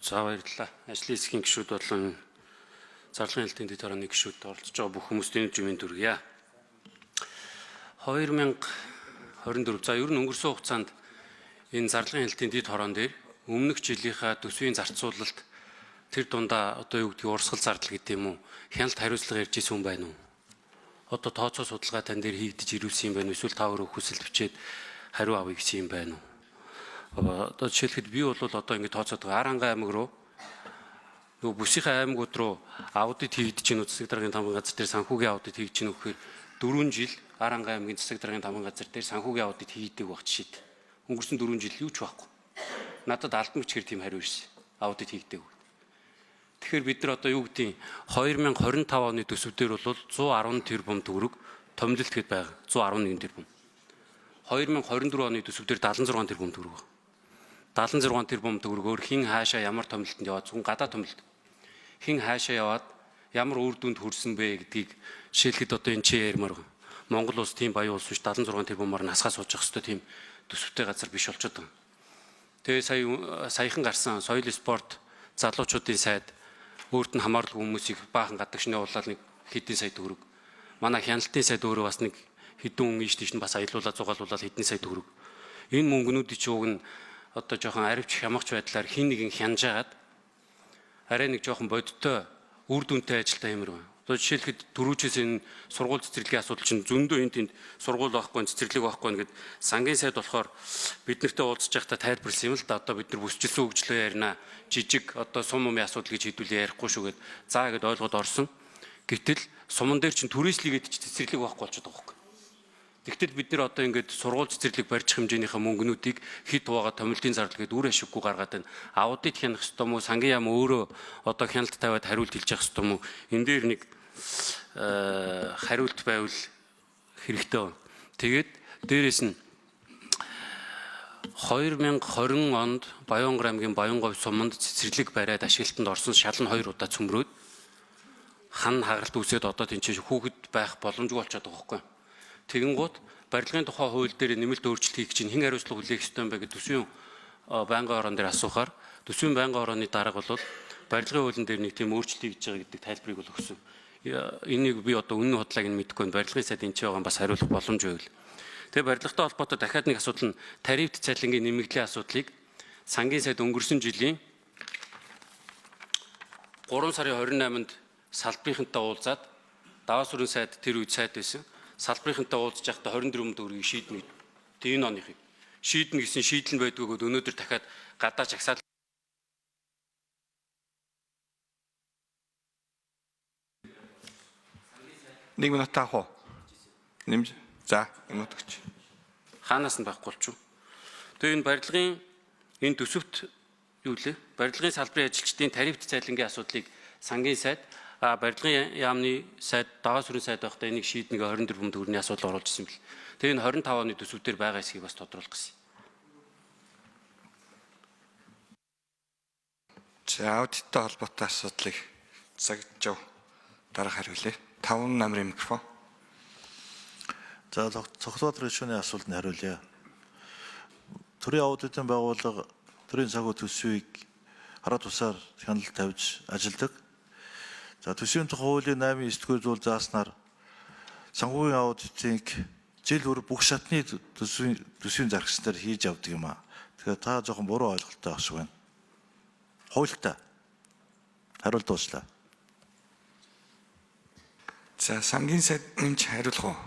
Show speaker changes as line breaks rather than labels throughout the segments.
За баярлалаа. Ажлын хэсгийн гишүүд болон зарлагын хэлтийн дэд хорооны гишүүд оролцож байгаа бүх хүмүүстийн жимийн дүргье. 2024 за ер нь өнгөрсөн хугацаанд энэ зарлагын хэлтийн дэд хороон дээр өмнөх жилийнхаа төсвийн зарцуулалт тэр дундаа одоо юу гэдгийг урсгал зардал гэдэг юм уу? Хяналт хариуцлага ярьж исэн хүн байна уу? Одоо тооцоо судалгаа тань дээр хийгдэж ирүүлсэн юм байна уу? Эсвэл та өөрөө хүсэл бичээд хариу авъя гэсэн юм байна уу? Одоо жишээлхэд би бол одоо ингэ тооцоод байгаа Аранга аймаг руу нөгөө бүсийнхээ аймагуд руу аудит хийгдэж гин засаг даргын тамгын газар дээр санхүүгийн аудит хийж гин үхээр 4 жил Аранга аймгийн засаг даргын тамгын газар дээр санхүүгийн аудит хийдэг баг жишээд. Өнгөрсөн 4 жил юу ч байхгүй. Надад албан бичгээр тийм хариу ирсэн. Аудит хийгдэг. Тэгэхээр бид нар одоо юу гэдгийг 2025 оны төсөв дээр бол 110 тэрбум төгрөг томилолт гээд байгаа. 111 тэрбум. 2024 оны төсөв дээр 76 тэрбум төгрөг байна. 76 тэрбум төгрөгөөр хин хаашаа ямар томилолтод яваад зөвхөн гадаа томилолт. Хин хаашаа яваад ямар үр дүнд хүрсэн бэ гэдгийг жишээлхэд одоо энэ чи ярмаар Монгол улс тийм баян улс биш 76 тэрбумаар насгаа сууж явах хэрэгтэй тийм төсөвтэй газар биш болчиход байгаа. Тэгээ саяхан гарсан соёл спорт залуучуудын сайд өөрт нь хамаарлаггүй хүмүүсийг баахан гадагшны уулаад нэг хэдэн сая төгрөг. Манай хяналтын сайд өөрөө бас нэг хэдэн ийш тийш нь бас аялуулаад зугаалуулаад хэдэн сая төгрөг. Энэ мөнгнүүдийн ч уг нь одоо жоохон аривч хямгч байдлаар хин нэгэн хянаж агаад арай нэг жоохон бодиттой үр дүнтэй ажилтаа юмэр байна. Одоо жишээлхэд түрүүчээс энэ сургууль цэцэрлэгийн асуудал чинь зөндөө энэ тэнд сургууль байхгүй, цэцэрлэг байхгүй нэгэд сангийн сайд болохоор бид нартай уулзж байхдаа тайлбарласан юм л да. Одоо бид нар бүсчилсэн хөгжлөө ярина. Жижиг одоо сум умын асуудал гэж хэдүүлээ ярихгүй шүүгээд заа гэд ойлгоод орсон. Гэтэл суман дээр чинь түрээслэгээд ч цэцэрлэг байхгүй болчиход байгаа юм. Тэгтэл бид нар одоо ингээд сургууль цэцэрлэг барьчих хэмжээнийхээ мөнгнүүдийг хэд хуваага томилтын зардал гээд үр ашиггүй гаргаад байна. Аудит хянах ёстой мó, сангийн яам өөрөө одоо хяналт тавиад хариулт хэлж явах ёстой мó. Энэ дээр нэг хариулт байвал хэрэгтэй байна. Тэгээд дээрэс нь 2020 онд Баянгар аймгийн Баянговь суманд цэцэрлэг бариад ашиглалтанд орсон шал нь 2 удаа цөмрөөд хан хагаралт үүсээд одоо тэнцээ хүүхэд байх боломжгүй болчиход байгаа байхгүй. Тэгэнгუთ барилгын тухай хууль дээр нэмэлт өөрчлөлт хийх чинь хэн хариуцлага хүлээх ёстой юм бэ гэдэг төсвийн байнгын орон дээр асуухаар төсвийн байнгын орооны дарга бол барилгын хуулийн дээр нэг тийм өөрчлөлт хийж байгаа гэдэг тайлбарыг бол өгсөн. Энийг би одоо үнэн худлааг нь мэдэхгүй байна. Барилгын сайд энэ ч байгаа бас хариулах боломж байвал. Тэгээ барилгатай холбоотой дахиад нэг асуудал нь тарифт цалингийн нэмэгдлийн асуудлыг сангийн сайд өнгөрсөн жилийн 3 сарын 28-нд салбарынхантай уулзаад даваа сүрэн сайд тэр үед сайд байсан. Салбарынхантай уулзж байхдаа 24 төгрөгийг шийднэ. Тэгээ энэ оныхыг шийднэ гэсэн шийдэл нь байдгүйгөөд өнөөдөр дахиад гадаа чагсаал
нэг минут таах уу? Нэмж. За, минут өгч.
Хаанаас нь байхгүй болчих. Тэгээ энэ барилгын энэ төсөвт юу лээ? Барилгын салбарын ажилчдын тарифт цалингийн асуудлыг сангийн сайд барилгын яамны сайд даваа сүрэн сайд байхдаа энийг шийднэг 24 төгрөгийн асуудал оруулж ирсэн бэл. Тэгээ энэ 25 оны төсөв дээр байгаа эсхийг бас тодруулах гэсэн.
За, аудиттай холбоотой асуудлыг цагжав дарга хариулъя. 5 намрын микрофон.
За, Цогцбаатар гишүүний асуултанд хариулъя. Төрийн аудитын байгууллага төрийн санхүү төсвийг хараа тусаар хяналт тавьж ажилладаг. За, төсвийн тухай хуулийн 8-9-р зүйл зааснаар санхүүгийн аудитыг жил бүр бүх шатны төсвийн зарагчдаар хийж явдаг юм аа. Тэгэхээр та жоохон буруу ойлголттой байх шиг байна. Хуультай. Хариулт дууслаа.
За, сангийн сайд нэмж хариулах уу?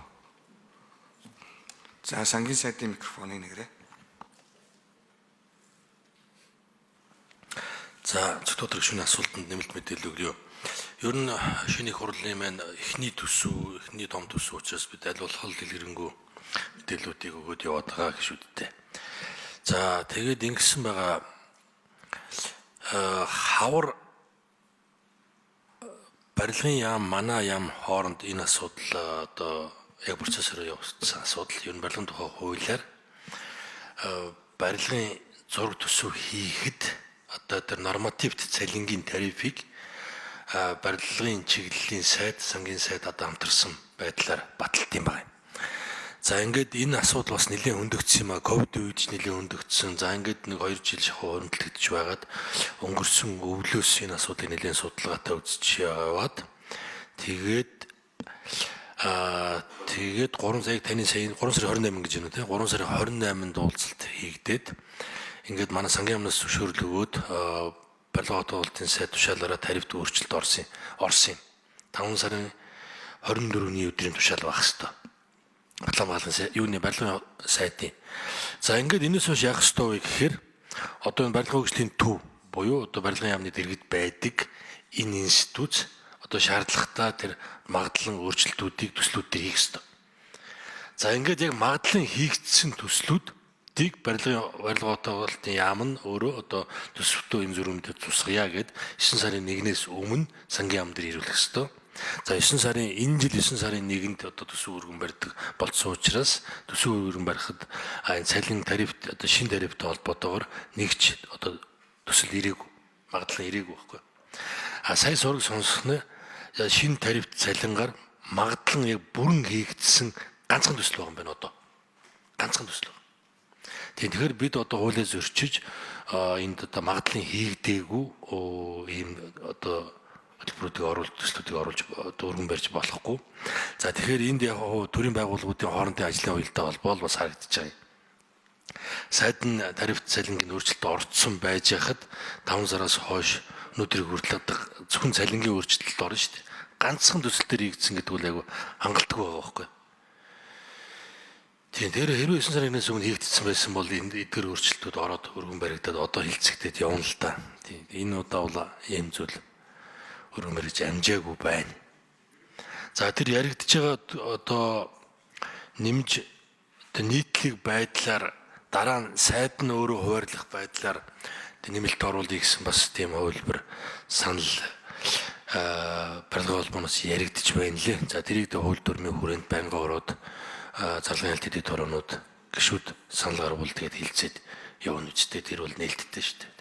За, сангийн сайдын микрофоныг нэгрээ.
За, Цогцбаатар гишүүний асуултанд нэмэлт мэдээлэл өгье. Ер нь шинэ их хурлын маань эхний төсөв, эхний том төсөв учраас бид аль болох дэлгэрэнгүй мэдээллүүдийг өгөөд яваад байгаа гишүүдтэй. За, тэгээд ингэсэн байгаа хавар барилгын яам, манай яам хооронд энэ асуудал одоо яг процессороо явуулсан асуудал. Ер нь барилгын тухай хуулиар барилгын зураг төсөв хийхэд одоо тэр нормативт цалингийн тарифыг барилгын чиглэлийн сайд, сангийн сайд одоо хамтарсан байдлаар баталт юм байна. За ингээд энэ асуудал бас нэлээд хөндөгдсөн юм а. Ковид үед ч нэлээд хөндөгдсөн. За ингээд нэг 2 жил шахуу өрнөлтөгдөж байгаад өнгөрсөн өвлөөс энэ асуудлыг нэлээд судалгаатай үзэж яваад тэгээд 3 сая таны сая 3 сарын 28 гэж байна тий. 3 сарын 28-нд уулзалт хийгдээд ингээд манай сангийн яамнаас зөвшөөрөл өгөөд барилга хотын сайд тушаалаараа тарифт өөрчлөлт орсон. 5 сарын 24-ний өдрийн тушаал байх хэвээр. Барилгын сайтын. За ингээд энэс хойш яах ёстой вэ гэхээр одоо энэ барилгын хөгжлийн төв буюу одоо барилгын яамны дэргэд байдаг энэ институт одоо шаардлагатай тэр магадлан өөрчлөлтүүдийг төслүүд дээр хийх ёстой. За ингээд яг магадлан хийгдсэн төслүүдийг барилгын яам нь өөрөө одоо төсөвтөө энэ зүрхэмдэд тусгая гэд 9 сарын 1-ээс өмнө сангийн яам дээр ирүүлэх ёстой. За 9 сарын 1-нд одоо төсөв өргөн барьдаг болсон учраас төсөв өргөн барихад энэ цалин тарифт одоо шинэ тарифтай холбоотойгоор нэгч одоо төсөл ирээгүй, магадлан ирээгүй байхгүй. Сая сураг сонсохны шинэ тарифт цалингаар магадлан яг бүрэн хийгдсэн ганцхан төсөл байгаа юм байна одоо. Ганцхан төсөл. Тэгэхээр бид одоо хуулиа зөрчиж энд одоо магадлан хийгдээгүй ийм одоо хөтөлбөрүүдийг төслүүдийг оруулж өргөн барьж болохгүй. За тэгэхээр энд яг төрийн байгууллагуудын хоорондын ажлын уялдаа холбоо бас харагдаж байгаа. Сайд нь тарифт цалингийн өөрчлөлт орцсон байж хахад 5 сараас хойш өнөөдрийг хүртэл зөвхөн цалингийн өөрчлөлт орно шүү дээ. Ганцхан төсөл төр хийгдсэн гэдэг бол айгүй хангалттай байгаа байхгүй. Тийм тэр хэрвээ 9 сарын 1-ээс өмнө хийгдсэн байсан бол эдгээр өөрчлөлтүүд ороод өргөн баригдаад одоо хилцэгдээд явна л та. Тийм энэ удаа бол ийм зүйл өргөн барьж амжаагүй байна. За тэр яригдж байгаа одоо нэмж нийтлэг байдлаар дараа нь сайд нь өөрөө хуваарлах байдлаар нэмэлт оруулъя гэсэн бас тийм хувилбар санал барилгын холбооноос яригдж байна лээ. За тэрийг хууль дүрмийн хүрээнд байнга ороод зарлагын аль хэдийн тороонууд гишүүд санал гаргуул тэгээд хилцээд явна үстэй тэр бол нээлттэй шүү дээ.